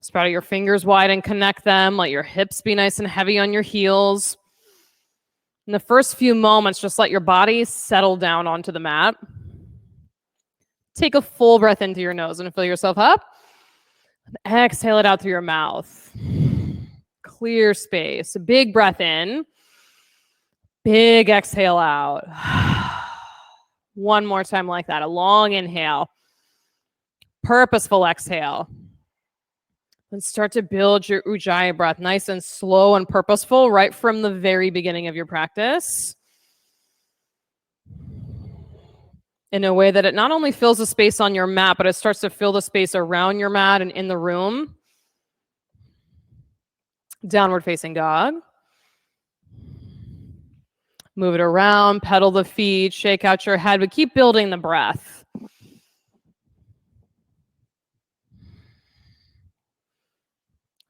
Spread out your fingers wide and connect them. Let your hips be nice and heavy on your heels. In the first few moments, just let your body settle down onto the mat. Take a full breath into your nose and fill yourself up. Exhale it out through your mouth. Clear space. A big breath in. Big exhale out. One more time like that. A long inhale. Purposeful exhale. And start to build your Ujjayi breath nice and slow and purposeful right from the very beginning of your practice. In a way that it not only fills the space on your mat, but it starts to fill the space around your mat and in the room. Downward facing dog. Move it around, pedal the feet, shake out your head, but keep building the breath.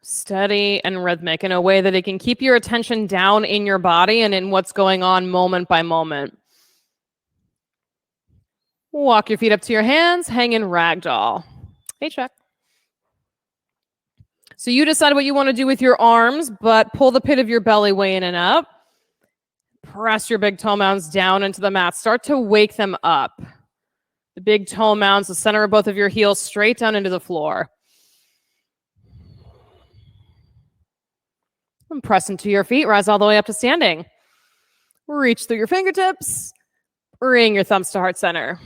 Steady and rhythmic in a way that it can keep your attention down in your body and in what's going on moment by moment. Walk your feet up to your hands, hang in ragdoll. Hey, check. So you decide what you want to do with your arms, but pull the pit of your belly way in and up. Press your big toe mounds down into the mat. Start to wake them up. The big toe mounds, the center of both of your heels, straight down into the floor. And press into your feet. Rise all the way up to standing. Reach through your fingertips. Bring your thumbs to heart center.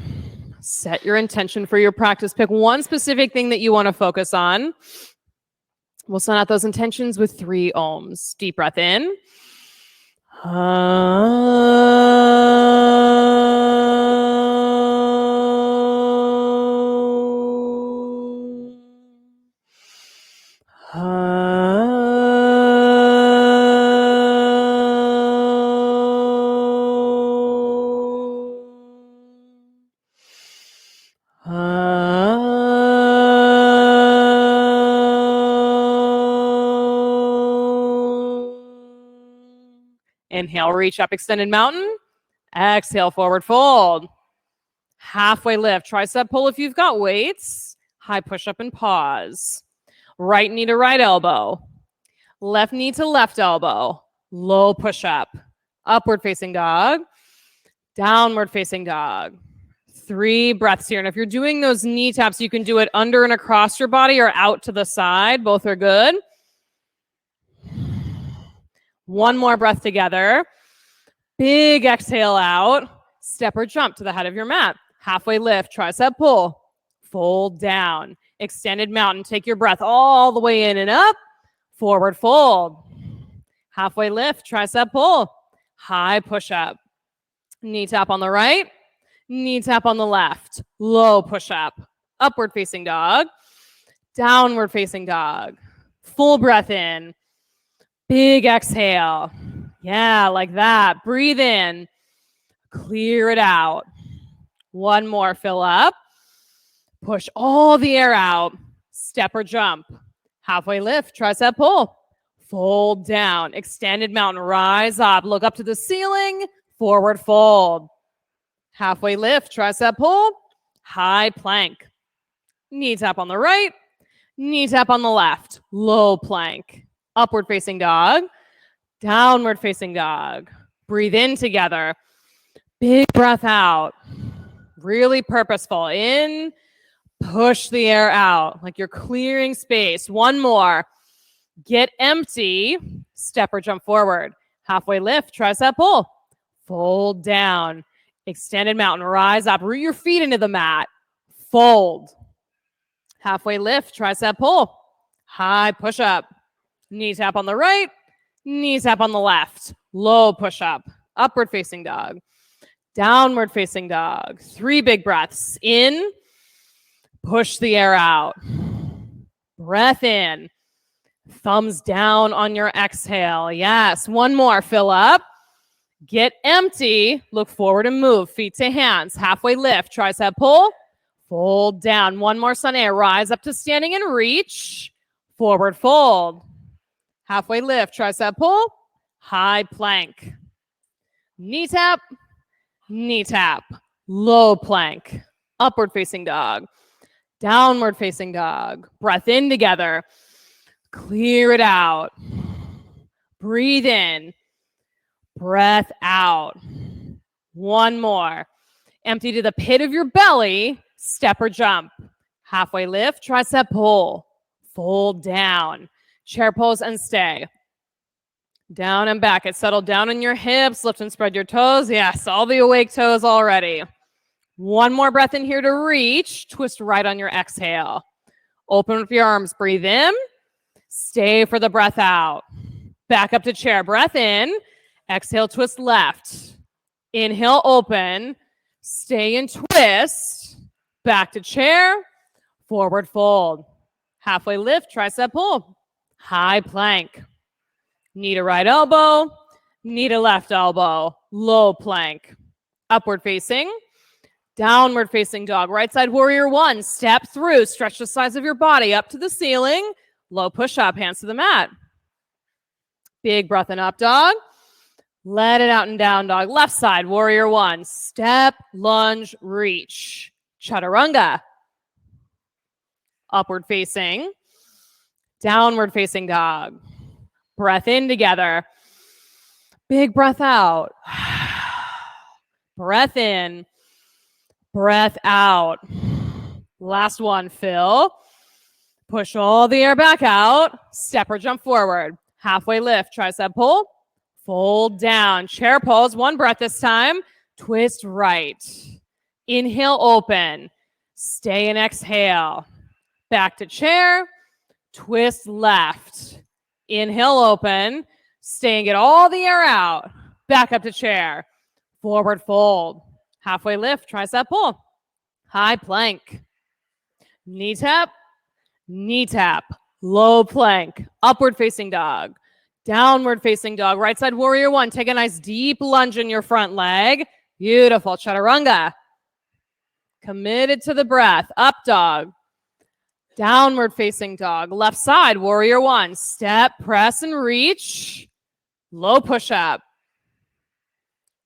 Set your intention for your practice. Pick one specific thing that you want to focus on. We'll send out those intentions with 3 ohms. Deep breath in. Inhale, reach up, extended mountain. Exhale, forward fold. Halfway lift, tricep pull if you've got weights. High push up and pause. Right knee to right elbow. Left knee to left elbow. Low push up. Upward facing dog. Downward facing dog. 3 breaths here. And if you're doing those knee taps, you can do it under and across your body or out to the side. Both are good. One more breath together. Big exhale out. Step or jump to the head of your mat. Halfway lift, tricep pull. Fold down. Extended mountain. Take your breath all the way in and up. Forward fold. Halfway lift, tricep pull. High push up. Knee tap on the right. Knee tap on the left. Low push up. Upward facing dog. Downward facing dog. Full breath in. Big exhale. Yeah, like that. Breathe in. Clear it out. One more. Fill up. Push all the air out. Step or jump. Halfway lift. Tricep pull. Fold down. Extended mountain. Rise up. Look up to the ceiling. Forward fold. Halfway lift. Tricep pull. High plank. Knee tap on the right. Knee tap on the left. Low plank. Upward facing dog, downward facing dog. Breathe in together. Big breath out. Really purposeful. In, push the air out like you're clearing space. One more. Get empty. Step or jump forward. Halfway lift, tricep pull. Fold down. Extended mountain. Rise up. Root your feet into the mat. Fold. Halfway lift, tricep pull. High push up. Knee tap on the right, knee tap on the left. Low push up. Upward facing dog. Downward facing dog. 3 big breaths. In, push the air out. Breath in. Thumbs down on your exhale. Yes. One more. Fill up. Get empty. Look forward and move. Feet to hands. Halfway lift. Tricep pull. Fold down. One more sun air. Rise up to standing and reach. Forward fold. Halfway lift, tricep pull, high plank. Knee tap, low plank. Upward facing dog, downward facing dog. Breath in together. Clear it out. Breathe in. Breath out. One more. Empty to the pit of your belly. Step or jump. Halfway lift, tricep pull. Fold down. Chair pose and stay. Down and back. It settled down in your hips. Lift and spread your toes. Yes, all the awake toes already. One more breath in here to reach. Twist right on your exhale. Open up your arms. Breathe in. Stay for the breath out. Back up to chair. Breath in. Exhale, twist left. Inhale, open. Stay and twist. Back to chair. Forward fold. Halfway lift, tricep pull. High plank. Knee to right elbow. Knee to left elbow. Low plank. Upward facing. Downward facing dog. Right side warrior one. Step through. Stretch the sides of your body up to the ceiling. Low push up. Hands to the mat. Big breath in up dog. Let it out and down dog. Left side warrior one. Step, lunge, reach. Chaturanga. Upward facing. Downward facing dog. Breath in together. Big breath out. Breath in. Breath out. Last one, fill. Push all the air back out. Step or jump forward. Halfway lift, tricep pull. Fold down. Chair pose. One breath this time. Twist right. Inhale, open. Stay and exhale. Back to chair. Twist left. Inhale, open. Stay and get all the air out. Back up to chair. Forward fold. Halfway lift, tricep pull. High plank. Knee tap. Knee tap. Low plank. Upward facing dog. Downward facing dog. Right side warrior one. Take a nice deep lunge in your front leg. Beautiful. Chaturanga. Committed to the breath. Up dog. Downward facing dog. Left side warrior one. Step, press, and reach. Low push up.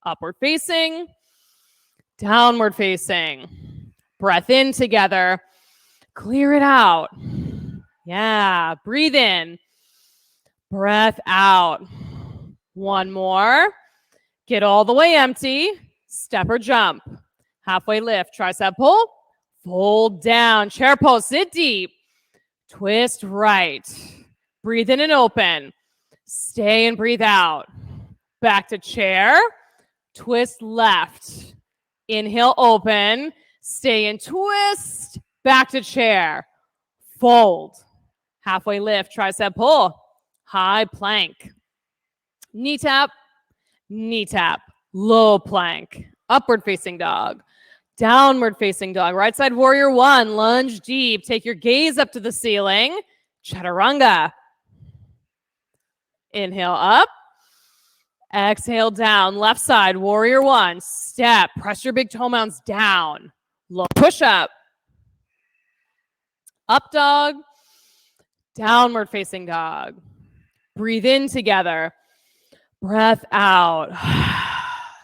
Upward facing. Downward facing. Breath in together. Clear it out. Yeah. Breathe in. Breath out. One more. Get all the way empty. Step or jump. Halfway lift. Tricep pull. Fold down. Chair pose. Sit deep. Twist right. Breathe in and open. Stay and breathe out. Back to chair. Twist left. Inhale, open. Stay and twist. Back to chair. Fold. Halfway lift. Tricep pull. High plank. Knee tap. Knee tap. Low plank. Upward facing dog. Downward facing dog. Right side warrior one. Lunge deep. Take your gaze up to the ceiling. Chaturanga. Inhale up. Exhale down. Left side warrior one. Step. Press your big toe mounds down. Low push up. Up dog. Downward facing dog. Breathe in together. Breath out.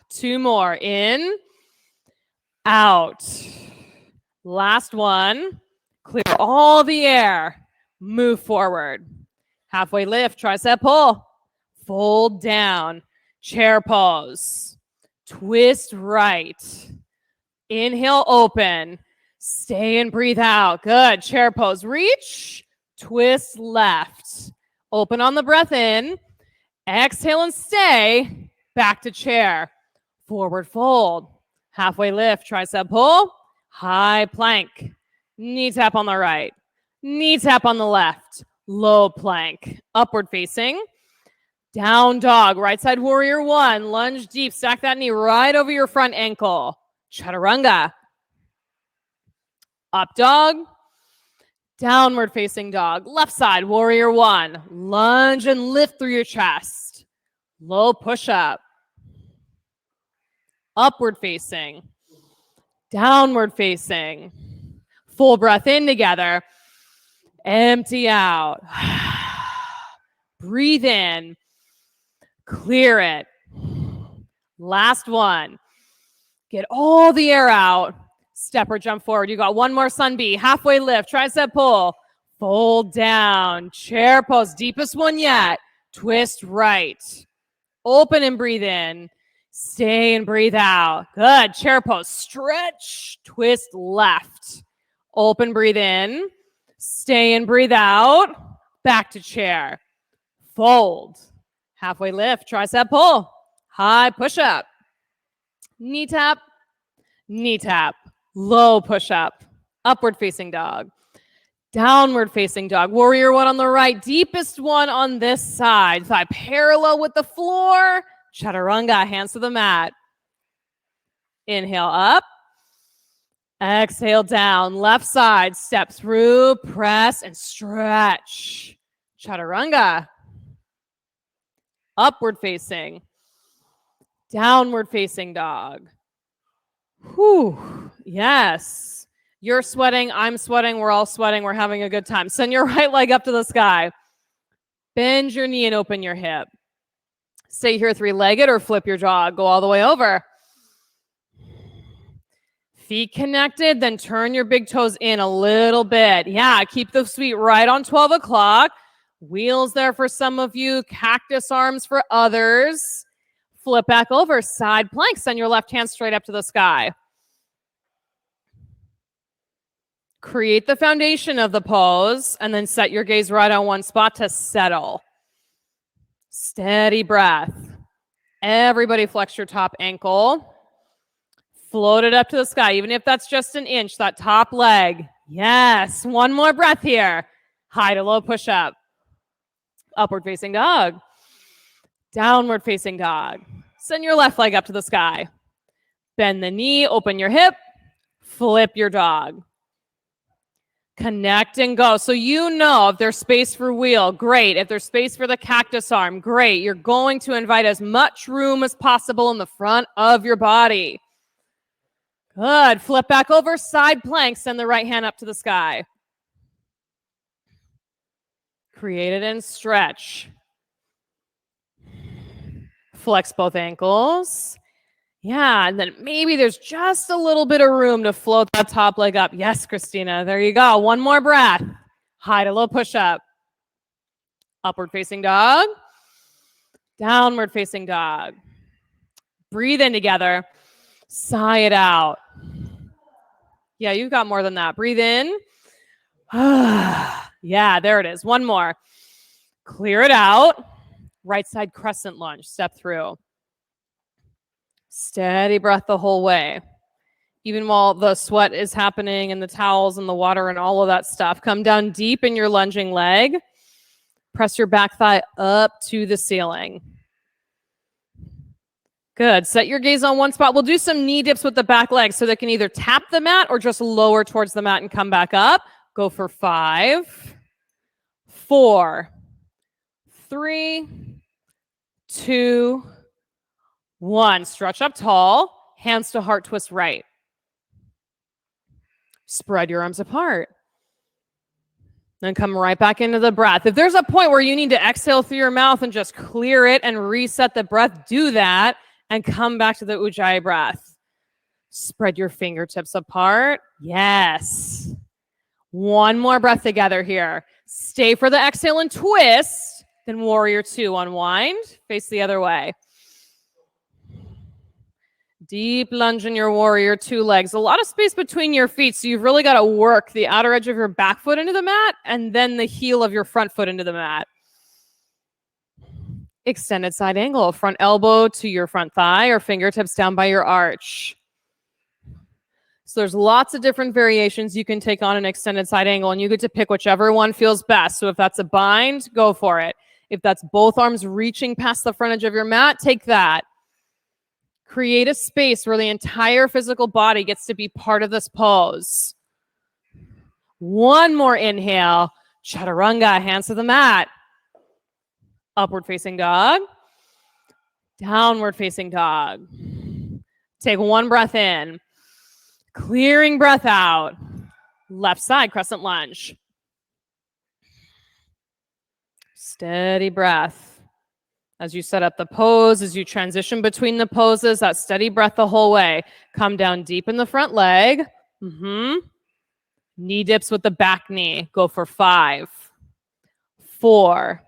Two more. In. Out. Last one. Clear all the air. Move forward. Halfway lift. Tricep pull. Fold down. Chair pose. Twist right. Inhale, open. Stay and breathe out. Good. Chair pose. Reach. Twist left. Open on the breath in. Exhale and stay. Back to chair. Forward fold. Halfway lift. Tricep pull. High plank. Knee tap on the right. Knee tap on the left. Low plank. Upward facing. Down dog. Right side warrior one. Lunge deep. Stack that knee right over your front ankle. Chaturanga. Up dog. Downward facing dog. Left side warrior one. Lunge and lift through your chest. Low push up. Upward facing. Downward facing. Full breath in together. Empty out. Breathe in. Clear it. Last one. Get all the air out. Step or jump forward. You got one more sun bee. Halfway lift. Tricep pull. Fold down. Chair pose. Deepest one yet. Twist right. Open and breathe in. Stay and breathe out. Good. Chair pose. Stretch. Twist left. Open, breathe in. Stay and breathe out. Back to chair. Fold. Halfway lift. Tricep pull. High push up. Knee tap. Knee tap. Low push up. Upward facing dog. Downward facing dog. Warrior one on the right. Deepest one on this side. Thigh parallel with the floor. Chaturanga. Hands to the mat. Inhale up. Exhale down. Left side. Step through. Press and stretch. Chaturanga. Upward facing. Downward facing dog. Whew. Yes. You're sweating. I'm sweating. We're all sweating. We're having a good time. Send your right leg up to the sky. Bend your knee and open your hip. Stay here three-legged or flip your jaw. Go all the way over. Feet connected. Then turn your big toes in a little bit. Yeah, keep the feet right on 12 o'clock. Wheels there for some of you. Cactus arms for others. Flip back over. Side plank. Send your left hand straight up to the sky. Create the foundation of the pose and then set your gaze right on one spot to settle. Steady breath. Everybody flex your top ankle. Float it up to the sky, even if that's just an inch, that top leg. Yes, one more breath here. High to low push up. Upward facing dog. Downward facing dog. Send your left leg up to the sky. Bend the knee, open your hip, flip your dog. Connect and go. So you know if there's space for wheel, great. If there's space for the cactus arm, great. You're going to invite as much room as possible in the front of your body. Good. Flip back over, side plank. Send the right hand up to the sky. Create it and stretch. Flex both ankles. Yeah, and then maybe there's just a little bit of room to float that top leg up. Yes, Christina, there you go. One more breath. High to low push up. Upward facing dog. Downward facing dog. Breathe in together. Sigh it out. Yeah, you've got more than that. Breathe in. Yeah, there it is. One more. Clear it out. Right side crescent lunge. Step through. Steady breath the whole way. Even while the sweat is happening and the towels and the water and all of that stuff. Come down deep in your lunging leg. Press your back thigh up to the ceiling. Good. Set your gaze on one spot. We'll do some knee dips with the back leg so they can either tap the mat or just lower towards the mat and come back up. Go for 5, 4, 3, 2, 1. Stretch up tall. Hands to heart twist right. Spread your arms apart. Then come right back into the breath. If there's a point where you need to exhale through your mouth and just clear it and reset the breath, do that and come back to the Ujjayi breath. Spread your fingertips apart. Yes. One more breath together here. Stay for the exhale and twist. Then warrior 2. Unwind. Face the other way. Deep lunge in your warrior 2 legs. A lot of space between your feet, so you've really got to work the outer edge of your back foot into the mat and then the heel of your front foot into the mat. Extended side angle. Front elbow to your front thigh or fingertips down by your arch. So there's lots of different variations you can take on an extended side angle, and you get to pick whichever one feels best. So if that's a bind, go for it. If that's both arms reaching past the front edge of your mat, take that. Create a space where the entire physical body gets to be part of this pose. One more inhale. Chaturanga, hands to the mat. Upward facing dog. Downward facing dog. Take one breath in. Clearing breath out. Left side crescent lunge. Steady breath. As you set up the pose, as you transition between the poses, that steady breath the whole way. Come down deep in the front leg. Knee dips with the back knee. Go for 5, 4,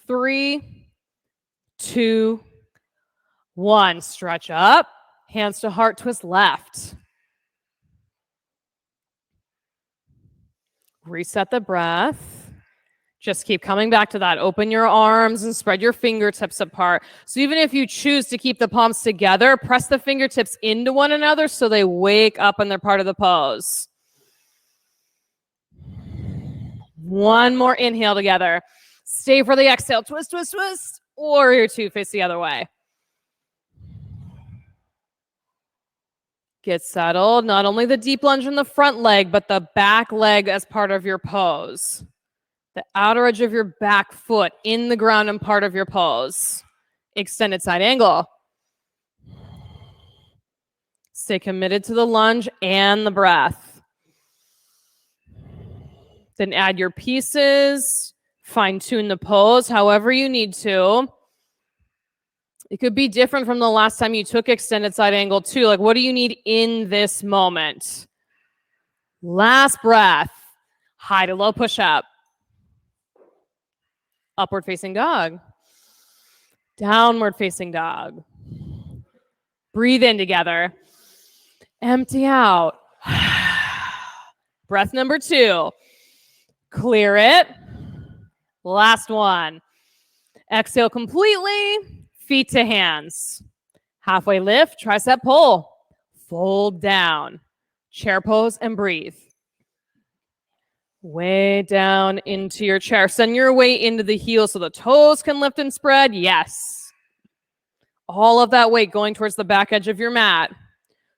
3, 2, 1. Stretch up. Hands to heart twist left. Reset the breath. Just keep coming back to that. Open your arms and spread your fingertips apart. So even if you choose to keep the palms together, press the fingertips into one another so they wake up and they're part of the pose. One more inhale together. Stay for the exhale. Twist, twist, twist. Warrior 2, face the other way. Get settled. Not only the deep lunge in the front leg, but the back leg as part of your pose. The outer edge of your back foot in the ground and part of your pose. Extended side angle. Stay committed to the lunge and the breath. Then add your pieces. Fine-tune the pose however you need to. It could be different from the last time you took extended side angle too. Like, what do you need in this moment? Last breath. High to low push-up. Upward facing dog. Downward facing dog. Breathe in together. Empty out. Breath number 2. Clear it. Last one. Exhale completely. Feet to hands. Halfway lift, tricep pull. Fold down. Chair pose and breathe. Way down into your chair. Send your weight into the heels so the toes can lift and spread. Yes. All of that weight going towards the back edge of your mat.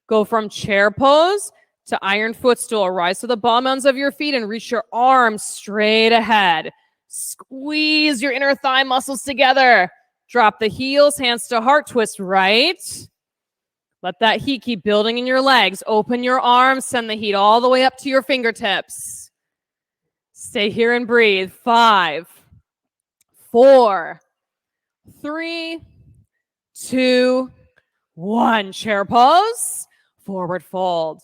Go from chair pose to iron footstool. Rise to the ball mounds of your feet and reach your arms straight ahead. Squeeze your inner thigh muscles together. Drop the heels, hands to heart, twist right. Let that heat keep building in your legs. Open your arms, send the heat all the way up to your fingertips. Stay here and breathe. 5, 4, 3, 2, 1. Chair pose. Forward fold.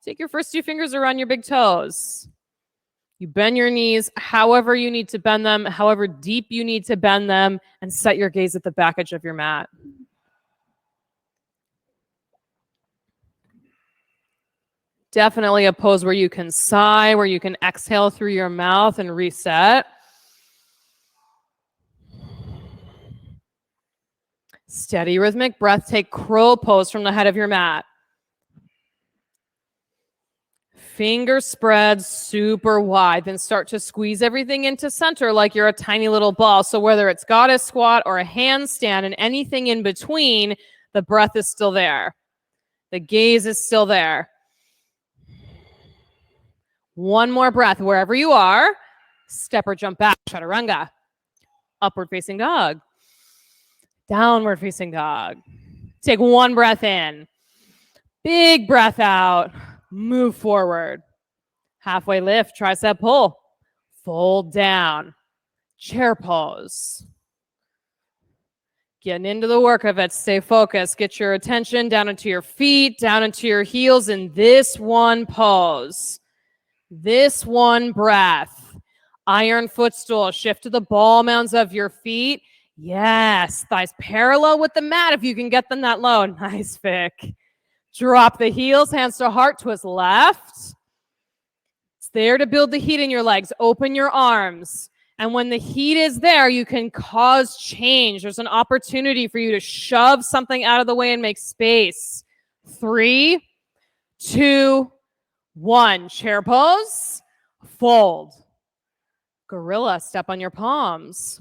Take your first 2 fingers around your big toes. You bend your knees however you need to bend them, however deep you need to bend them, and set your gaze at the back edge of your mat. Definitely a pose where you can sigh, where you can exhale through your mouth and reset. Steady rhythmic breath. Take crow pose from the head of your mat. Fingers spread super wide. Then start to squeeze everything into center like you're a tiny little ball. So whether it's goddess squat or a handstand and anything in between, the breath is still there. The gaze is still there. One more breath wherever you are. Step or jump back, chaturanga. Upward facing dog. Downward facing dog. Take one breath in. Big breath out. Move forward. Halfway lift, tricep pull. Fold down. Chair pose. Getting into the work of it. Stay focused. Get your attention down into your feet, down into your heels in this one pose. This one breath. Iron footstool. Shift to the ball mounds of your feet. Yes. Thighs parallel with the mat if you can get them that low. Nice, Vic. Drop the heels, hands to heart, twist left. It's there to build the heat in your legs. Open your arms. And when the heat is there, you can cause change. There's an opportunity for you to shove something out of the way and make space. 3, 2, 1. Chair pose. Fold. Gorilla, step on your palms.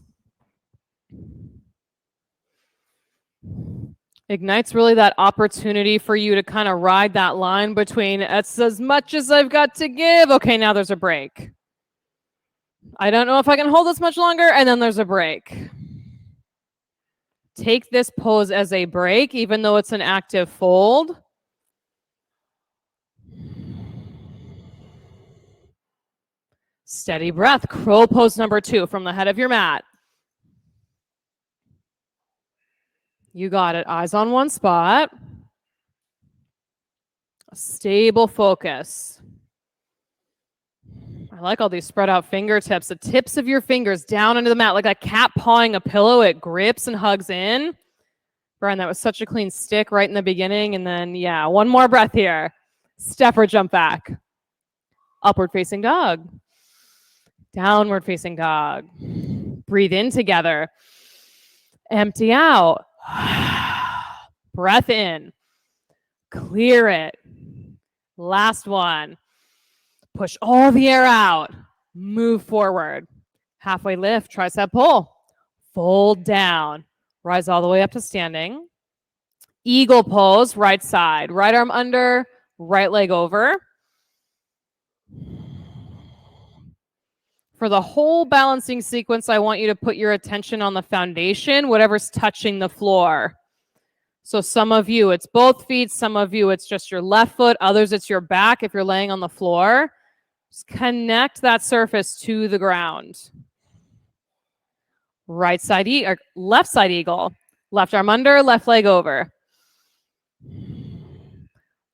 Ignite's really that opportunity for you to kind of ride that line between it's as much as I've got to give. Okay, now there's a break. I don't know if I can hold this much longer, and then there's a break. Take this pose as a break, even though it's an active fold. Steady breath. Crow pose number 2 from the head of your mat. You got it. Eyes on one spot. A stable focus. I like all these spread out fingertips. The tips of your fingers down into the mat like a cat pawing a pillow. It grips and hugs in. Brian, that was such a clean stick right in the beginning. And then, yeah, one more breath here. Step or jump back. Upward facing dog. Downward facing dog. Breathe in together. Empty out. Breath in. Clear it. Last one. Push all the air out. Move forward. Halfway lift, tricep pull. Fold down. Rise all the way up to standing. Eagle pose, right side. Right arm under, right leg over. For the whole balancing sequence, I want you to put your attention on the foundation, whatever's touching the floor. So some of you, it's both feet. Some of you, it's just your left foot. Others, it's your back if you're laying on the floor. Just connect that surface to the ground. Right side or left side eagle. Left arm under, left leg over.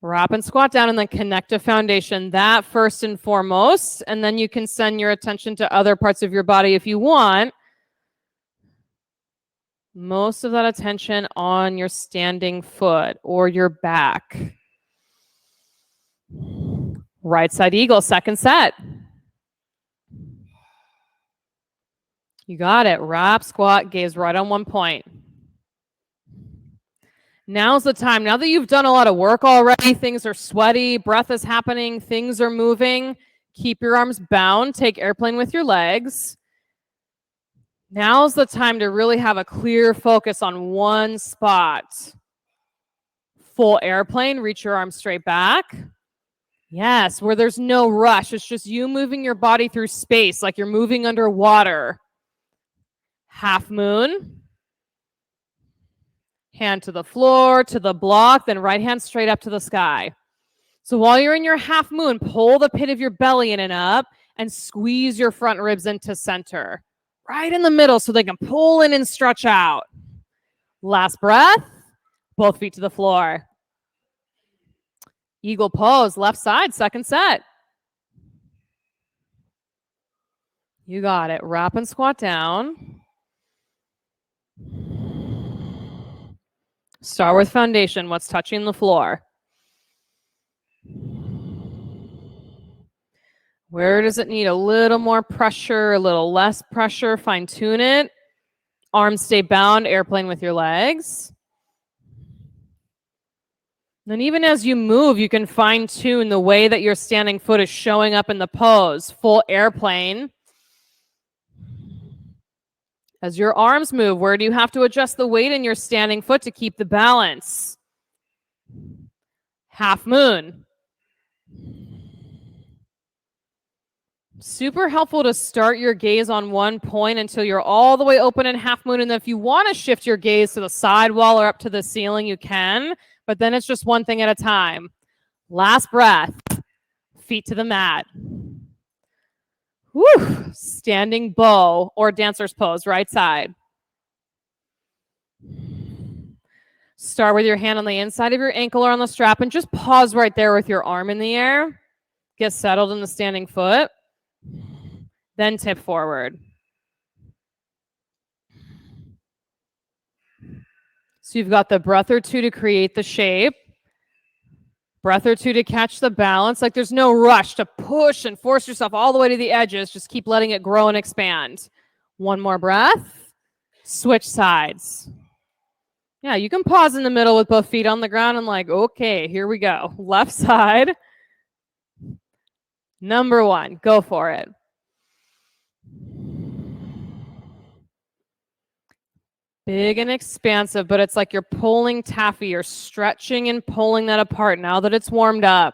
Wrap and squat down and then connect to foundation. That first and foremost. And then you can send your attention to other parts of your body if you want. Most of that attention on your standing foot or your back. Right side eagle, second set. You got it. Wrap, squat, gaze right on one point. Now's the time. Now that you've done a lot of work already, things are sweaty, breath is happening, things are moving. Keep your arms bound. Take airplane with your legs. Now's the time to really have a clear focus on one spot. Full airplane. Reach your arms straight back. Yes, where there's no rush. It's just you moving your body through space like you're moving underwater. Half moon. Hand to the floor, to the block, then right hand straight up to the sky. So while you're in your half moon, pull the pit of your belly in and up and squeeze your front ribs into center. Right in the middle so they can pull in and stretch out. Last breath. Both feet to the floor. Eagle pose, left side, second set. You got it. Wrap and squat down. Start with foundation. What's touching the floor? Where does it need a little more pressure, a little less pressure? Fine tune it. Arms stay bound, airplane with your legs. And even as you move, you can fine tune the way that your standing foot is showing up in the pose. Full airplane. As your arms move, where do you have to adjust the weight in your standing foot to keep the balance? Half moon. Super helpful to start your gaze on one point until you're all the way open in half moon. And then if you want to shift your gaze to the side wall or up to the ceiling, you can. But then it's just one thing at a time. Last breath. Feet to the mat. Woo! Standing bow or dancer's pose, right side. Start with your hand on the inside of your ankle or on the strap and just pause right there with your arm in the air. Get settled in the standing foot. Then tip forward. So you've got the breath or two to create the shape. Breath or two to catch the balance. Like there's no rush to push and force yourself all the way to the edges. Just keep letting it grow and expand. One more breath. Switch sides. Yeah, you can pause in the middle with both feet on the ground and like, okay, here we go. Left side. Number one, go for it. Big and expansive, but it's like you're pulling taffy. You're stretching and pulling that apart now that it's warmed up.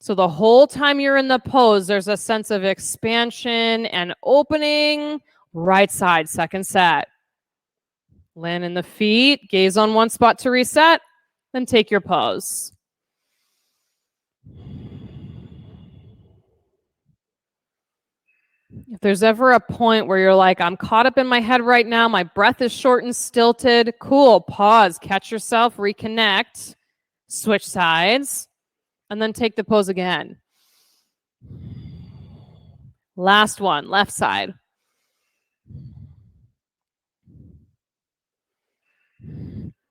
So the whole time you're in the pose, there's a sense of expansion and opening. Right side, second set. Land in the feet, gaze on one spot to reset, then take your pose. If there's ever a point where you're like, I'm caught up in my head right now, my breath is short and stilted, cool, pause, catch yourself, reconnect, switch sides, and then take the pose again. Last one, left side.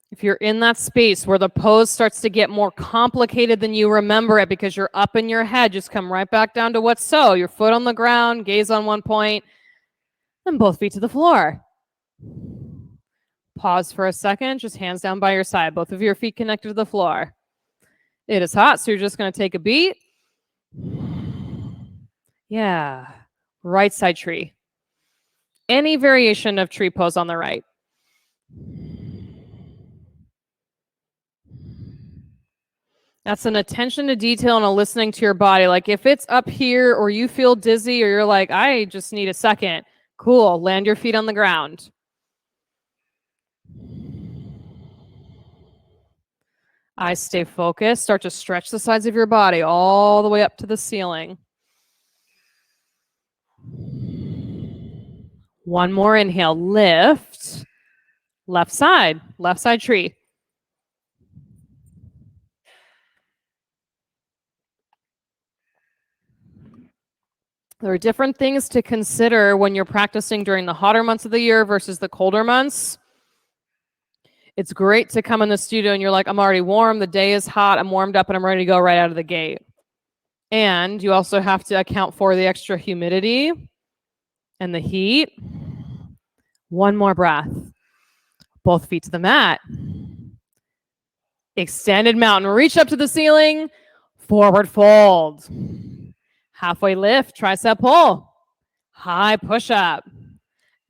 If you're in that space where the pose starts to get more complicated than you remember it because you're up in your head, just come right back down to what's so. Your foot on the ground, gaze on one point, and both feet to the floor. Pause for a second, just hands down by your side, both of your feet connected to the floor. It is hot, so you're just going to take a beat. Yeah. Right side tree. Any variation of tree pose on the right. That's an attention to detail and a listening to your body. Like if it's up here or you feel dizzy or you're like, I just need a second. Cool. Land your feet on the ground. Eyes stay focused. Start to stretch the sides of your body all the way up to the ceiling. One more inhale. Lift. Left side tree. There are different things to consider when you're practicing during the hotter months of the year versus the colder months. It's great to come in the studio and you're like, I'm already warm, the day is hot, I'm warmed up, and I'm ready to go right out of the gate. And you also have to account for the extra humidity and the heat. One more breath. Both feet to the mat. Extended mountain, reach up to the ceiling, forward fold. Halfway lift, tricep pull. High push-up.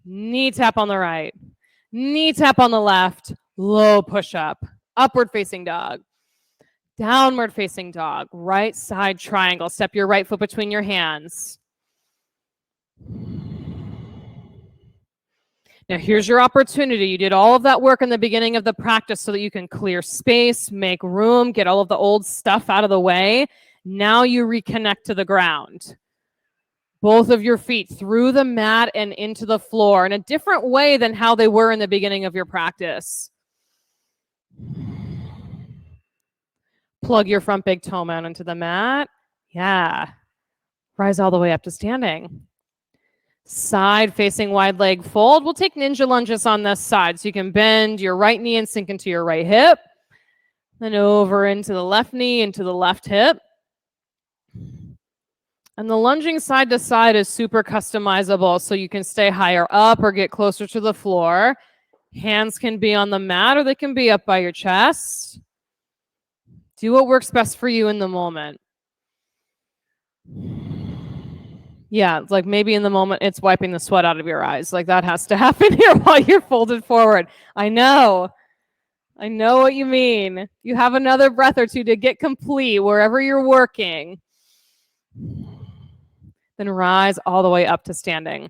Knee tap on the right. Knee tap on the left. Low push-up. Upward facing dog. Downward facing dog. Right side triangle. Step your right foot between your hands. Now here's your opportunity. You did all of that work in the beginning of the practice so that you can clear space, make room, get all of the old stuff out of the way. Now you reconnect to the ground. Both of your feet through the mat and into the floor in a different way than how they were in the beginning of your practice. Plug your front big toe mound into the mat. Yeah. Rise all the way up to standing. Side facing wide leg fold. We'll take ninja lunges on this side. So you can bend your right knee and sink into your right hip. Then over into the left knee, into the left hip. And the lunging side to side is super customizable. So you can stay higher up or get closer to the floor. Hands can be on the mat or they can be up by your chest. Do what works best for you in the moment. Yeah, it's like maybe in the moment it's wiping the sweat out of your eyes. Like that has to happen here while you're folded forward. I know what you mean. You have another breath or two to get complete wherever you're working. Then rise all the way up to standing.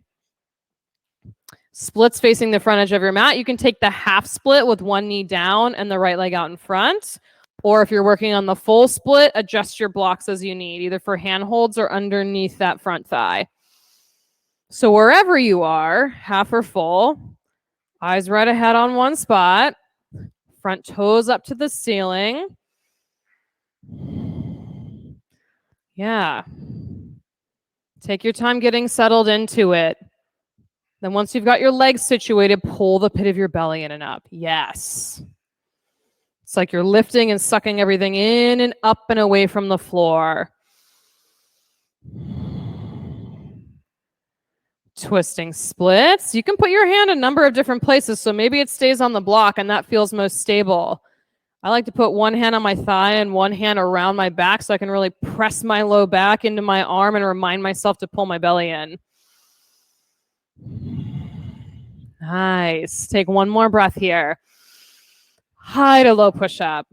Splits facing the front edge of your mat. You can take the half split with one knee down and the right leg out in front. Or if you're working on the full split, adjust your blocks as you need, either for handholds or underneath that front thigh. So wherever you are, half or full, eyes right ahead on one spot, front toes up to the ceiling. Yeah. Take your time getting settled into it. Then once you've got your legs situated, pull the pit of your belly in and up. Yes. It's like you're lifting and sucking everything in and up and away from the floor. Twisting splits. You can put your hand a number of different places, so maybe it stays on the block and that feels most stable. I like to put one hand on my thigh and one hand around my back so I can really press my low back into my arm and remind myself to pull my belly in. Nice. Take one more breath here. High to low push-up.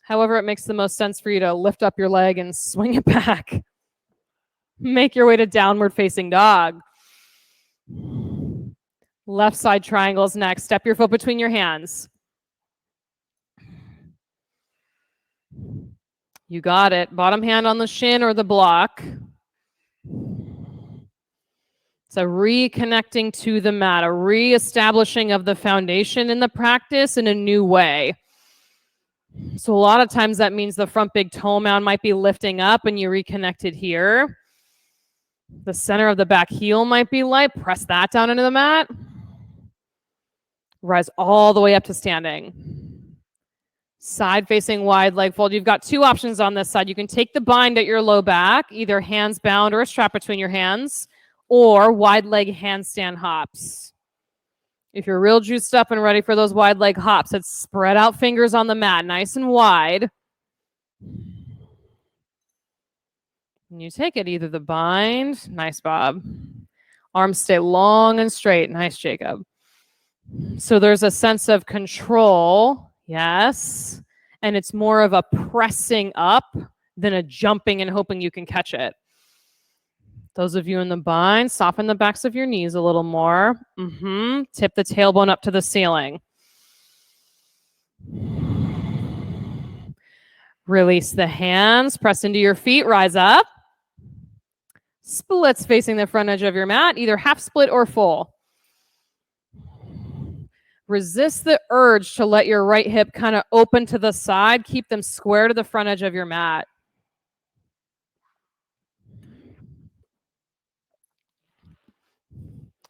However it makes the most sense for you to lift up your leg and swing it back. Make your way to downward facing dog. Left side triangles next. Step your foot between your hands. You got it. Bottom hand on the shin or the block. It's a reconnecting to the mat, a reestablishing of the foundation in the practice in a new way. So a lot of times that means the front big toe mound might be lifting up and you reconnected here. The center of the back heel might be light. Press that down into the mat. Rise all the way up to standing. Side facing wide leg fold. You've got two options on this side. You can take the bind at your low back, either hands bound or a strap between your hands, or wide leg handstand hops. If you're real juiced up and ready for those wide leg hops, it's spread out fingers on the mat, nice and wide. And you take it, either the bind, nice Bob. Arms stay long and straight, nice Jacob. So there's a sense of control, yes. And it's more of a pressing up than a jumping and hoping you can catch it. Those of you in the bind, soften the backs of your knees a little more. Tip the tailbone up to the ceiling. Release the hands, press into your feet, rise up. Splits facing the front edge of your mat, either half split or full. Resist the urge to let your right hip kind of open to the side. Keep them square to the front edge of your mat.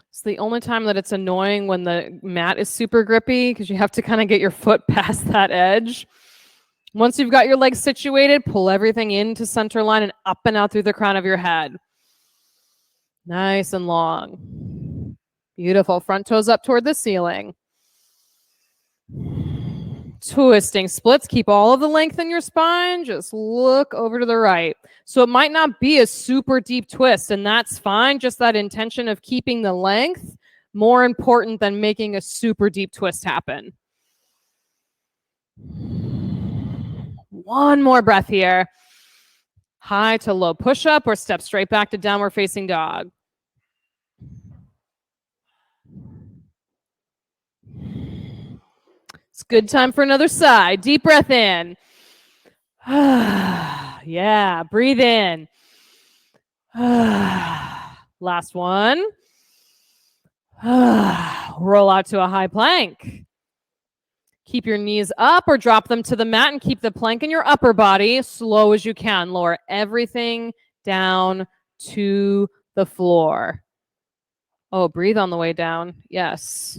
It's the only time that it's annoying when the mat is super grippy because you have to kind of get your foot past that edge. Once you've got your legs situated, pull everything into center line and up and out through the crown of your head. Nice and long. Beautiful. Front toes up toward the ceiling. Twisting splits. Keep all of the length in your spine. Just look over to the right. So it might not be a super deep twist, and that's fine. Just that intention of keeping the length more important than making a super deep twist happen. One more breath here. High to low push-up or step straight back to downward facing dog. It's good time for another side. Deep breath in. Yeah, breathe in. Last one. Roll out to a high plank. Keep your knees up or drop them to the mat and keep the plank in your upper body slow as you can. Lower everything down to the floor. Oh, breathe on the way down. Yes.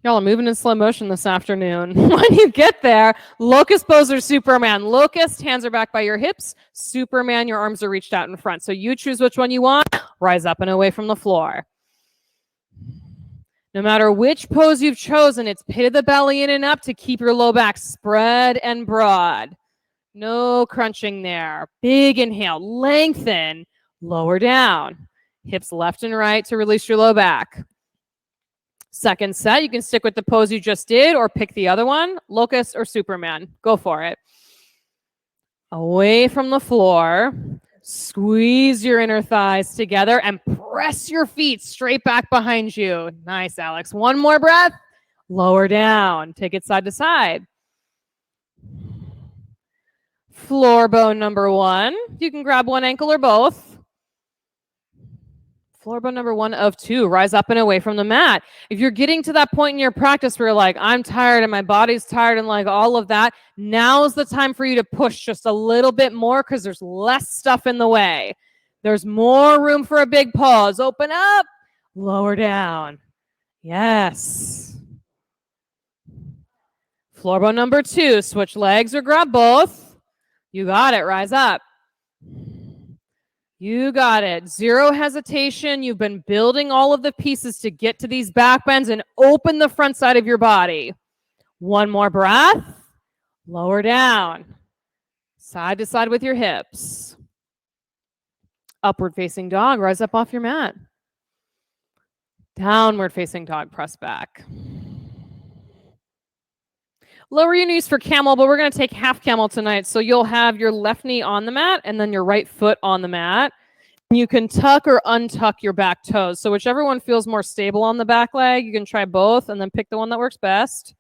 Y'all are moving in slow motion this afternoon. When you get there, locust pose or Superman. Locust, hands are back by your hips. Superman, your arms are reached out in front. So you choose which one you want. Rise up and away from the floor. No matter which pose you've chosen, it's pit of the belly in and up to keep your low back spread and broad. No crunching there. Big inhale, lengthen, lower down. Hips left and right to release your low back. Second set, you can stick with the pose you just did or pick the other one, locust or Superman. Go for it. Away from the floor. Squeeze your inner thighs together and press your feet straight back behind you. Nice, Alex. One more breath. Lower down. Take it side to side. Floor bone number one. You can grab one ankle or both. Floor bone number one of two. Rise up and away from the mat. If you're getting to that point in your practice where you're like, I'm tired and my body's tired and like all of that, now's the time for you to push just a little bit more because there's less stuff in the way. There's more room for a big pause. Open up, lower down. Yes. Floor bone number two. Switch legs or grab both. You got it. Rise up. You got it. Zero hesitation. You've been building all of the pieces to get to these back bends and open the front side of your body. One more breath. Lower down. Side to side with your hips. Upward facing dog. Rise up off your mat. Downward facing dog. Press back. Lower your knees for camel, but we're going to take half camel tonight. So you'll have your left knee on the mat and then your right foot on the mat. You can tuck or untuck your back toes. So whichever one feels more stable on the back leg, you can try both and then pick the one that works best.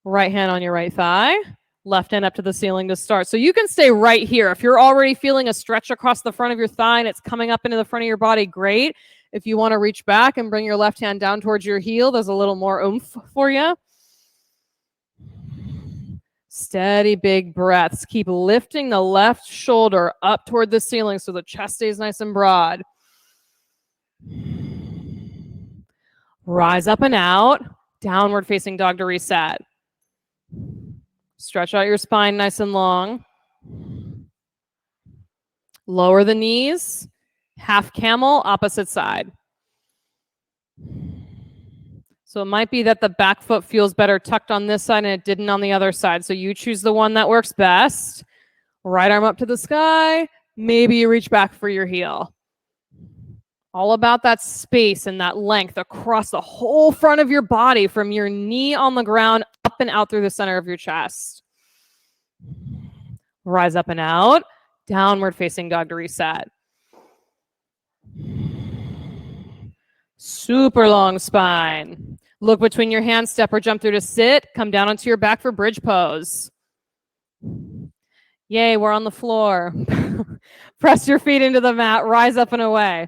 Right hand on your right thigh. Left hand up to the ceiling to start. So you can stay right here. If you're already feeling a stretch across the front of your thigh and it's coming up into the front of your body, great. If you want to reach back and bring your left hand down towards your heel, there's a little more oomph for you. Steady, big breaths. Keep lifting the left shoulder up toward the ceiling so the chest stays nice and broad. Rise up and out. Downward facing dog to reset. Stretch out your spine nice and long. Lower the knees. Half camel, opposite side. So it might be that the back foot feels better tucked on this side and it didn't on the other side. So you choose the one that works best. Right arm up to the sky. Maybe you reach back for your heel. All about that space and that length across the whole front of your body from your knee on the ground up and out through the center of your chest. Rise up and out. Downward facing dog to reset. Super long spine. Look between your hands, step or jump through to sit. Come down onto your back for bridge pose. Yay, we're on the floor. Press your feet into the mat, rise up and away.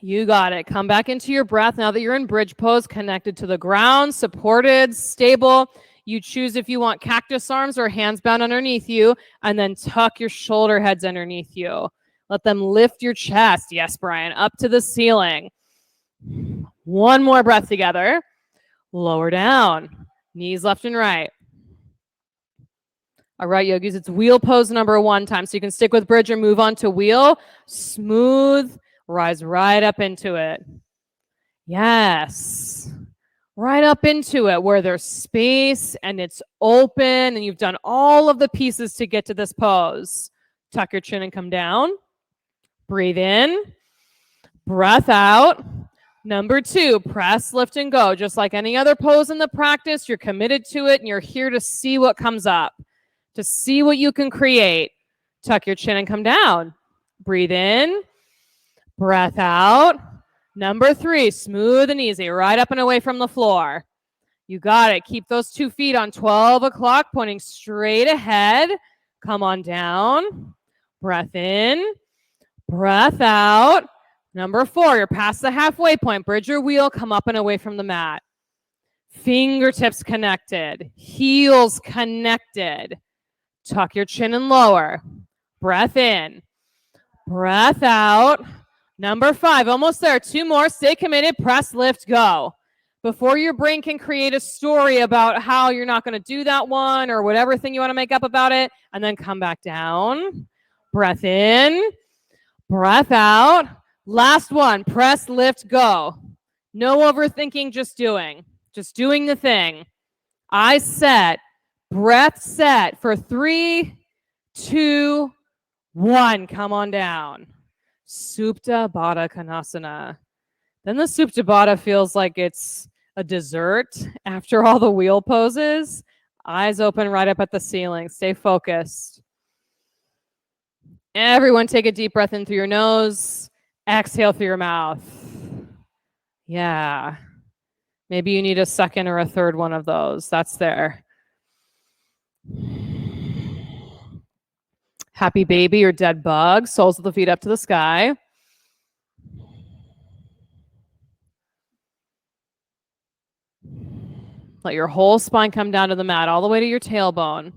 You got it. Come back into your breath now that you're in bridge pose, connected to the ground, supported, stable. You choose if you want cactus arms or hands bound underneath you, and then tuck your shoulder heads underneath you. Let them lift your chest. Yes, Brian, up to the ceiling. One more breath together. Lower down. Knees left and right. All right, yogis, it's wheel pose number 1 time. So you can stick with bridge or move on to wheel. Smooth. Rise right up into it. Yes. Right up into it where there's space and it's open and you've done all of the pieces to get to this pose. Tuck your chin and come down. Breathe in. Breath out. Number 2, press, lift, and go. Just like any other pose in the practice, you're committed to it and you're here to see what comes up, to see what you can create. Tuck your chin and come down. Breathe in. Breath out. Number 3, smooth and easy, right up and away from the floor. You got it. Keep those 2 feet on 12 o'clock, pointing straight ahead. Come on down. Breath in. Breath out. Number 4, you're past the halfway point. Bridge your wheel, come up and away from the mat. Fingertips connected. Heels connected. Tuck your chin and lower. Breath in. Breath out. Number 5, almost there. 2 more. Stay committed. Press, lift, go. Before your brain can create a story about how you're not going to do that one or whatever thing you want to make up about it, and then come back down. Breath in. Breath out. Last one. Press, lift, go. No overthinking, just doing. Just doing the thing. Eyes set. Breath set for 3, 2, 1. Come on down. Supta Baddha Konasana. Then the Supta Baddha feels like it's a dessert after all the wheel poses. Eyes open right up at the ceiling. Stay focused. Everyone take a deep breath in through your nose. Exhale through your mouth. Yeah. Maybe you need a second or a third one of those. That's there. Happy baby or dead bug. Soles of the feet up to the sky. Let your whole spine come down to the mat, all the way to your tailbone.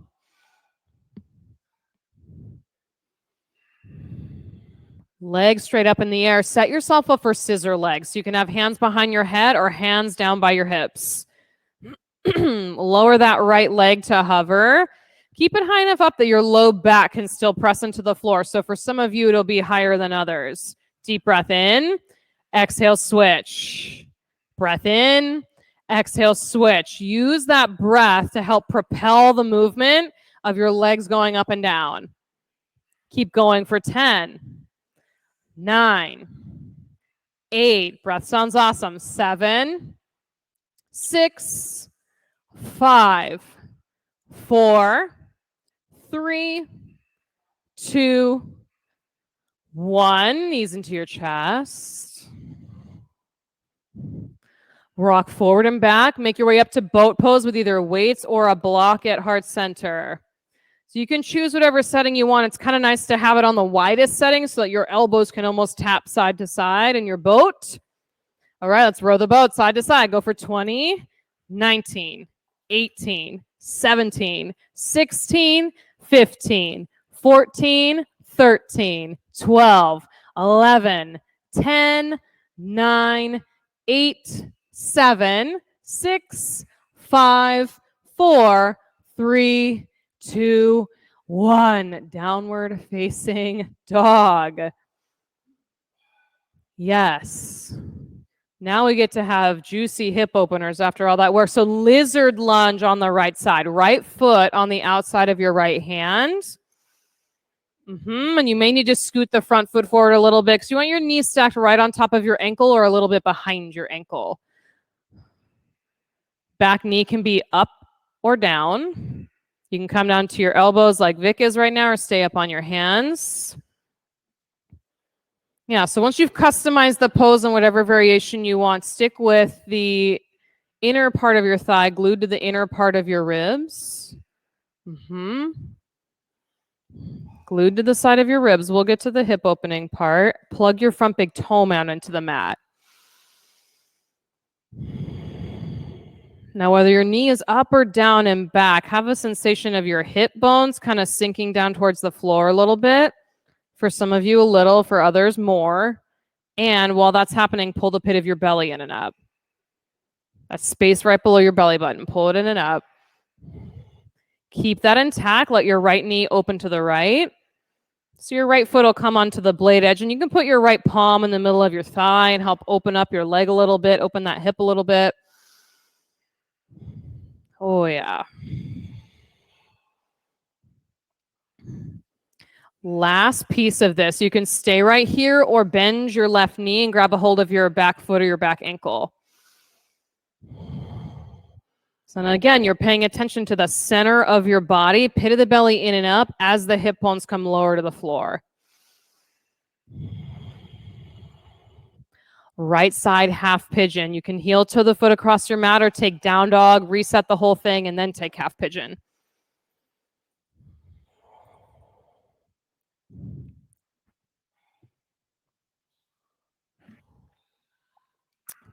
Legs straight up in the air. Set yourself up for scissor legs. So you can have hands behind your head or hands down by your hips. Lower that right leg to hover. Keep it high enough up that your low back can still press into the floor. So for some of you, it'll be higher than others. Deep breath in. Exhale, switch. Breath in. Exhale, switch. Use that breath to help propel the movement of your legs going up and down. Keep going for 10, 9, 8. Breath sounds awesome. 7, 6, 5, 4, 3, 2, 1. Knees into your chest. Rock forward and back. Make your way up to boat pose with either weights or a block at heart center. So you can choose whatever setting you want. It's kind of nice to have it on the widest setting so that your elbows can almost tap side to side in your boat. All right, let's row the boat side to side. Go for 20, 19, 18, 17, 16, 15, 14, 13, 12, 11, 10, 9, 8, 7, 6, 5, 4, 3, 2, 1. Downward facing dog. Yes. Now we get to have juicy hip openers after all that work. So lizard lunge on the right side, right foot on the outside of your right hand. And you may need to scoot the front foot forward a little bit because you want your knees stacked right on top of your ankle or a little bit behind your ankle. Back knee can be up or down. You can come down to your elbows like Vic is right now or stay up on your hands. Yeah, so once you've customized the pose in whatever variation you want, stick with the inner part of your thigh glued to the inner part of your ribs. Glued to the side of your ribs. We'll get to the hip opening part. Plug your front big toe mound into the mat. Now, whether your knee is up or down and back, have a sensation of your hip bones kind of sinking down towards the floor a little bit. For some of you, a little. For others, more. And while that's happening, pull the pit of your belly in and up. That space right below your belly button. Pull it in and up. Keep that intact. Let your right knee open to the right. So your right foot will come onto the blade edge, and you can put your right palm in the middle of your thigh and help open up your leg a little bit, open that hip a little bit. Oh, yeah. Last piece of this. You can stay right here or bend your left knee and grab a hold of your back foot or your back ankle. So then again, you're paying attention to the center of your body, pit of the belly in and up as the hip bones come lower to the floor. Right side half pigeon. You can heel toe the foot across your mat or take down dog, reset the whole thing, and then take half pigeon.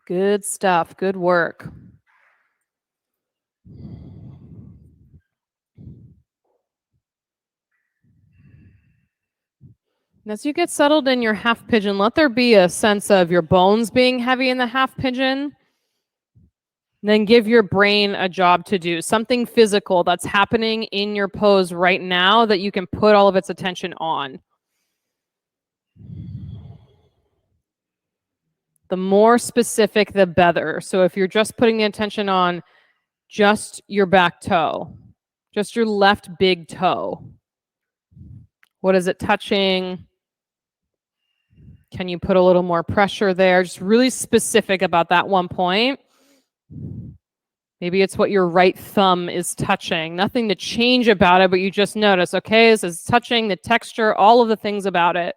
Good stuff. Good work. As you get settled in your half pigeon, let there be a sense of your bones being heavy in the half pigeon. Then give your brain a job to do, something physical that's happening in your pose right now that you can put all of its attention on. The more specific, the better. So if you're just putting the attention on just your back toe, just your left big toe, what is it touching? Can you put a little more pressure there? Just really specific about that one point. Maybe it's what your right thumb is touching. Nothing to change about it, but you just notice, okay, this is touching the texture, all of the things about it.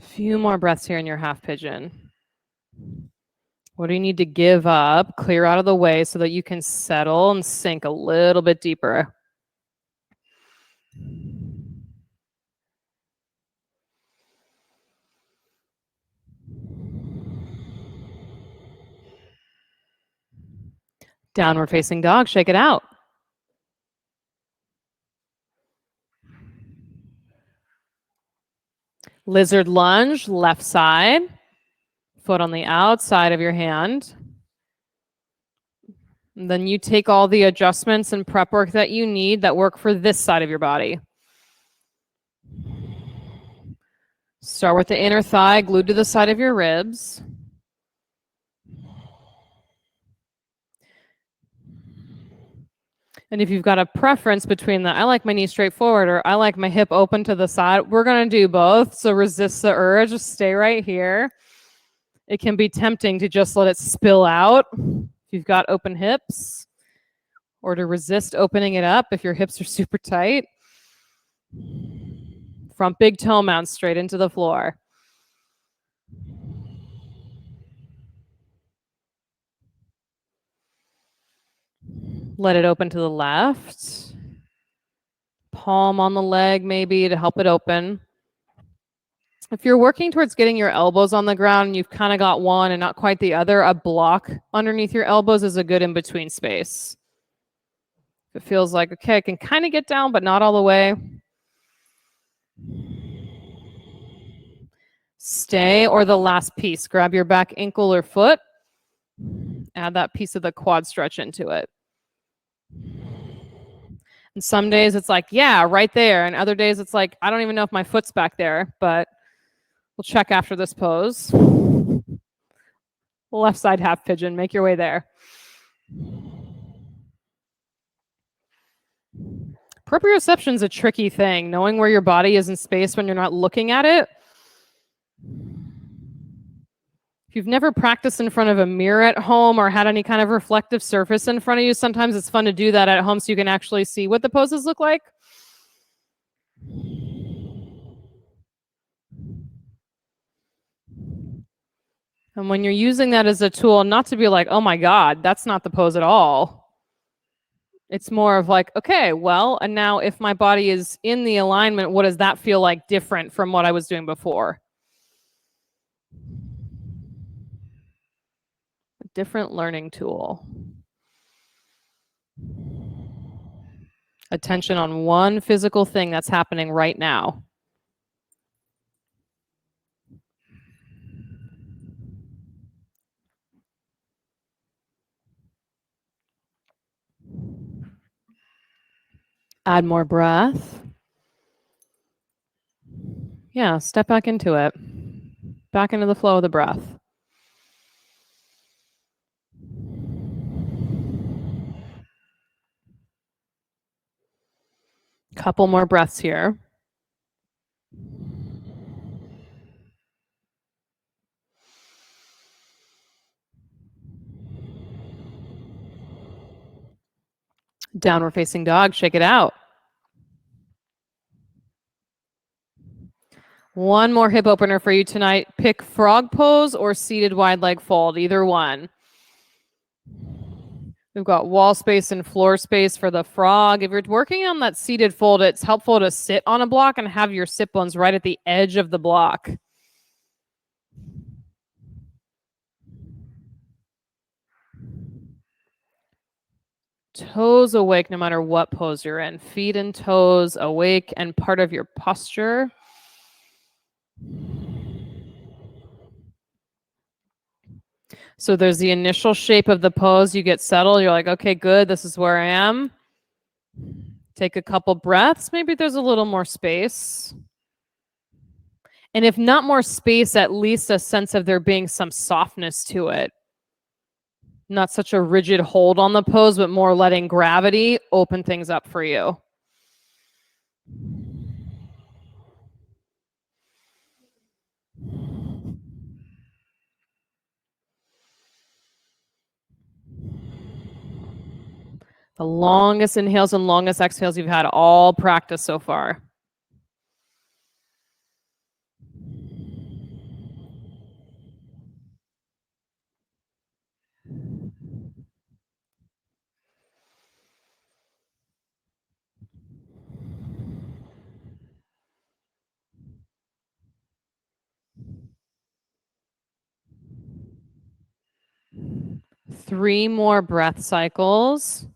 A few more breaths here in your half pigeon. What do you need to give up, clear out of the way so that you can settle and sink a little bit deeper? Downward facing dog, shake it out. Lizard lunge, left side. Foot on the outside of your hand. And then you take all the adjustments and prep work that you need that work for this side of your body. Start with the inner thigh glued to the side of your ribs. And if you've got a preference between I like my knee straight forward or I like my hip open to the side, we're going to do both. So resist the urge. Just stay right here. It can be tempting to just let it spill out if you've got open hips, or to resist opening it up if your hips are super tight. Front big toe mount straight into the floor. Let it open to the left. Palm on the leg maybe to help it open. If you're working towards getting your elbows on the ground and you've kind of got one and not quite the other, a block underneath your elbows is a good in-between space. If it feels like, okay, I can kind of get down, but not all the way. Stay, or the last piece. Grab your back ankle or foot. Add that piece of the quad stretch into it. And some days it's like, yeah, right there. And other days it's like, I don't even know if my foot's back there, but we'll check after this pose. Left side half pigeon, make your way there. Proprioception is a tricky thing, knowing where your body is in space when you're not looking at it. If you've never practiced in front of a mirror at home or had any kind of reflective surface in front of you, sometimes it's fun to do that at home so you can actually see what the poses look like. And when you're using that as a tool, not to be like, oh my God, that's not the pose at all. It's more of like, okay, well, and now if my body is in the alignment, what does that feel like different from what I was doing before? A different learning tool. Attention on one physical thing that's happening right now. Add more breath. Yeah, step back into it. Back into the flow of the breath. Couple more breaths here. Downward facing dog, shake it out. One more hip opener for you tonight. Pick frog pose or seated wide leg fold, either one. We've got wall space and floor space for the frog. If you're working on that seated fold, it's helpful to sit on a block and have your sit bones right at the edge of the block. Toes awake no matter what pose you're in. Feet and toes awake and part of your posture. So there's the initial shape of the pose. You get settled. You're like, okay, good. This is where I am. Take a couple breaths. Maybe there's a little more space. And if not more space, at least a sense of there being some softness to it. Not such a rigid hold on the pose, but more letting gravity open things up for you. The longest inhales and longest exhales you've had all practice so far. Three more breath cycles.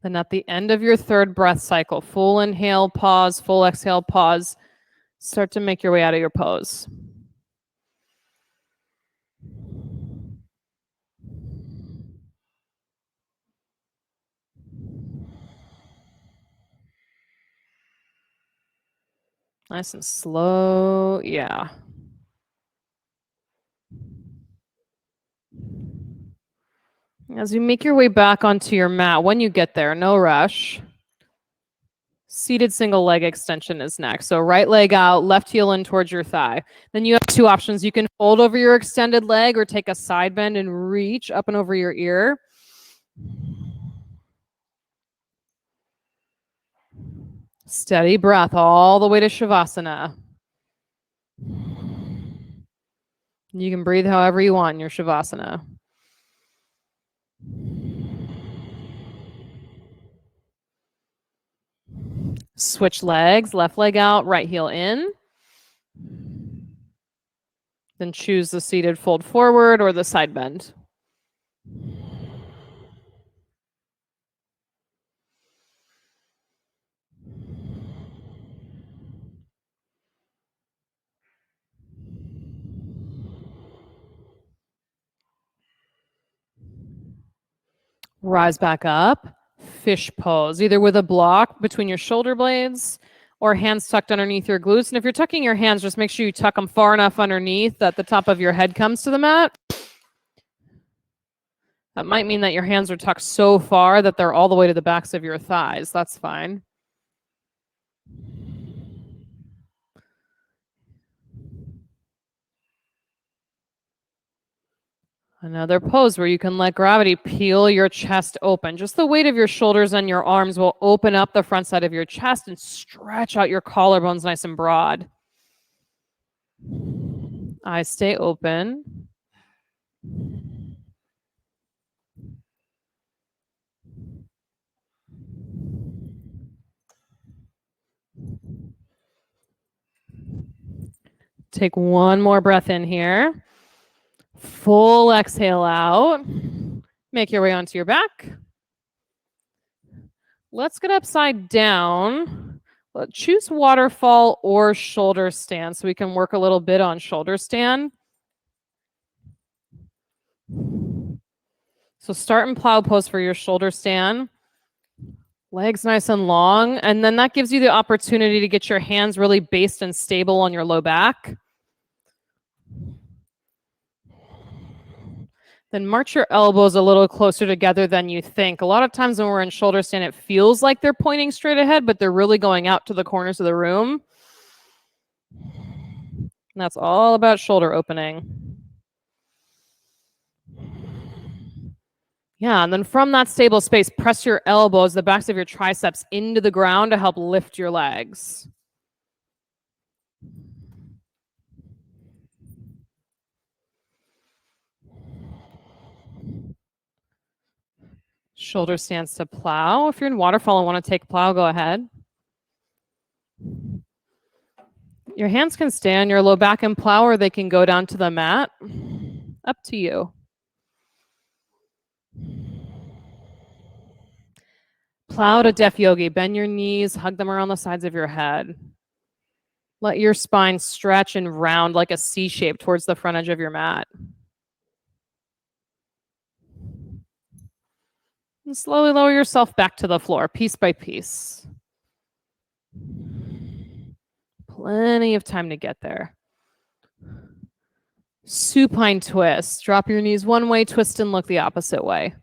Then at the end of your third breath cycle, full inhale, pause, full exhale, pause. Start to make your way out of your pose. Nice and slow, yeah. As you make your way back onto your mat, when you get there, no rush. Seated single leg extension is next. So right leg out, left heel in towards your thigh. Then you have two options. You can fold over your extended leg or take a side bend and reach up and over your ear. Steady breath all the way to Shavasana. You can breathe however you want in your Shavasana. Switch legs, left leg out, right heel in. Then choose the seated fold forward or the side bend. Rise back up, fish pose, either with a block between your shoulder blades or hands tucked underneath your glutes. And if you're tucking your hands, just make sure you tuck them far enough underneath that the top of your head comes to the mat. That might mean that your hands are tucked so far that they're all the way to the backs of your thighs. That's fine. Another pose where you can let gravity peel your chest open. Just the weight of your shoulders and your arms will open up the front side of your chest and stretch out your collarbones nice and broad. Eyes stay open. Take one more breath in here. Full exhale out. Make your way onto your back. Let's get upside down. Choose waterfall or shoulder stand so we can work a little bit on shoulder stand. So start in plow pose for your shoulder stand. Legs nice and long. And then that gives you the opportunity to get your hands really based and stable on your low back. Then march your elbows a little closer together than you think. A lot of times when we're in shoulder stand, it feels like they're pointing straight ahead, but they're really going out to the corners of the room. And that's all about shoulder opening. Yeah, and then from that stable space, press your elbows, the backs of your triceps into the ground to help lift your legs. Shoulder stands to plow. If you're in waterfall and want to take plow, go ahead. Your hands can stay on your low back and plow, or they can go down to the mat. Up to you. Plow to deaf yogi. Bend your knees, hug them around the sides of your head. Let your spine stretch and round like a C shape towards the front edge of your mat. And slowly lower yourself back to the floor, piece by piece. Plenty of time to get there. Supine twist. Drop your knees one way, twist and look the opposite way.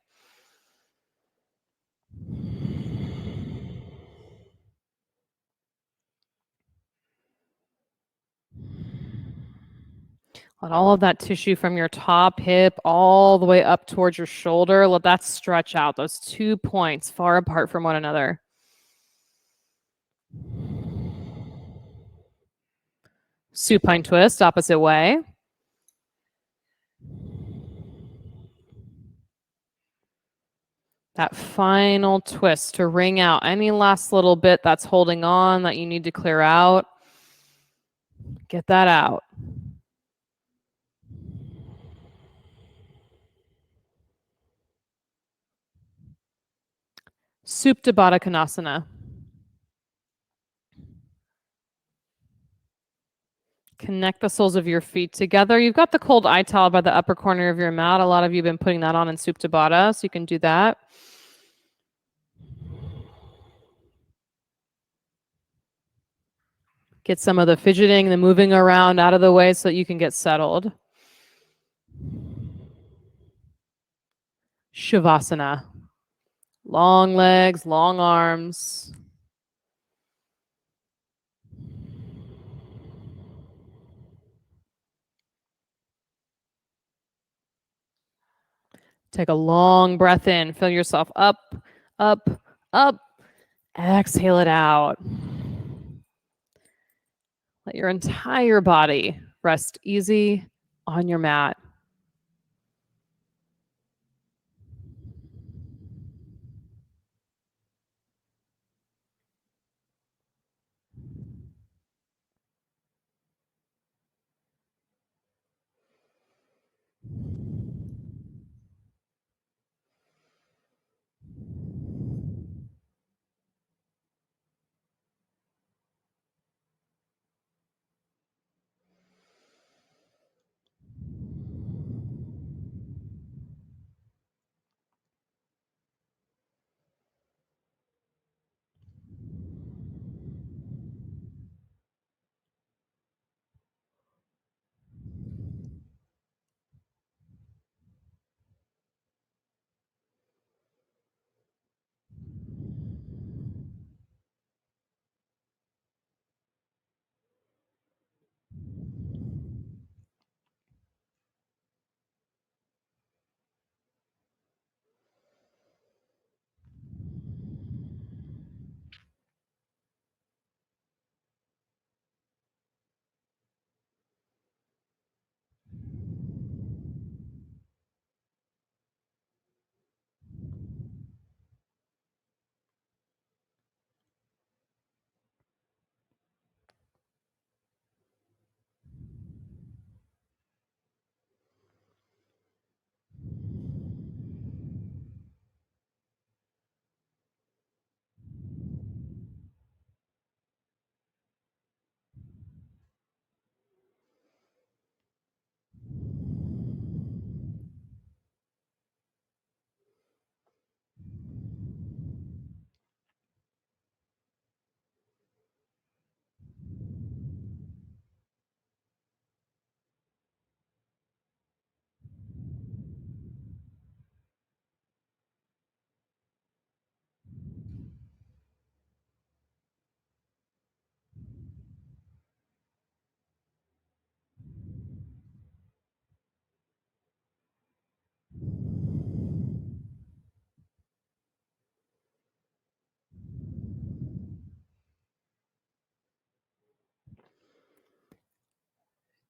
Let all of that tissue from your top hip all the way up towards your shoulder, let that stretch out, those 2 points far apart from one another. Supine twist, opposite way. That final twist to wring out any last little bit that's holding on that you need to clear out. Get that out. Supta Baddha Konasana. Connect the soles of your feet together. You've got the cold eye towel by the upper corner of your mat. A lot of you have been putting that on in Supta Baddha, so you can do that. Get some of the fidgeting, the moving around out of the way so that you can get settled. Shavasana. Long legs, long arms. Take a long breath in. Fill yourself up, up, up. Exhale it out. Let your entire body rest easy on your mat.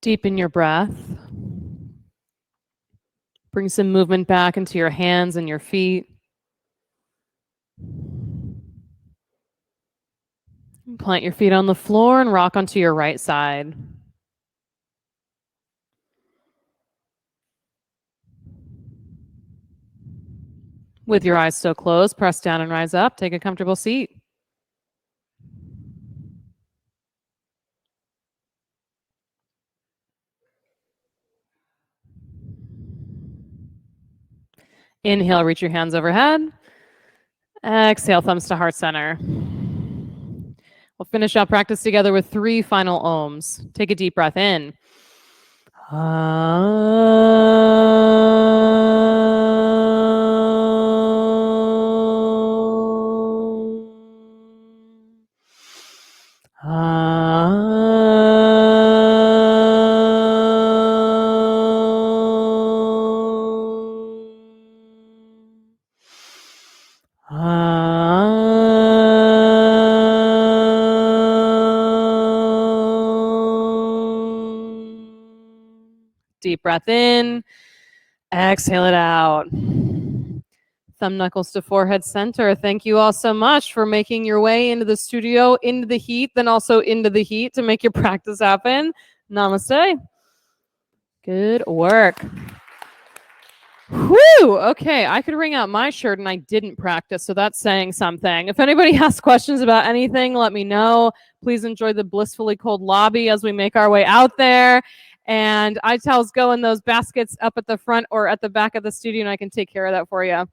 Deepen your breath. Bring some movement back into your hands and your feet. Plant your feet on the floor and rock onto your right side. With your eyes still closed, press down and rise up. Take a comfortable seat. Inhale, reach your hands overhead. Exhale, thumbs to heart center. We'll finish our practice together with 3 final ohms. Take a deep breath in. Deep breath in. Exhale it out. Thumb knuckles to forehead center. Thank you all so much for making your way into the studio, into the heat, then also into the heat to make your practice happen. Namaste. Good work. Whew! Okay, I could wring out my shirt and I didn't practice, so that's saying something. If anybody has questions about anything, let me know. Please enjoy the blissfully cold lobby as we make our way out there. And iTowels go in those baskets up at the front or at the back of the studio, and I can take care of that for you.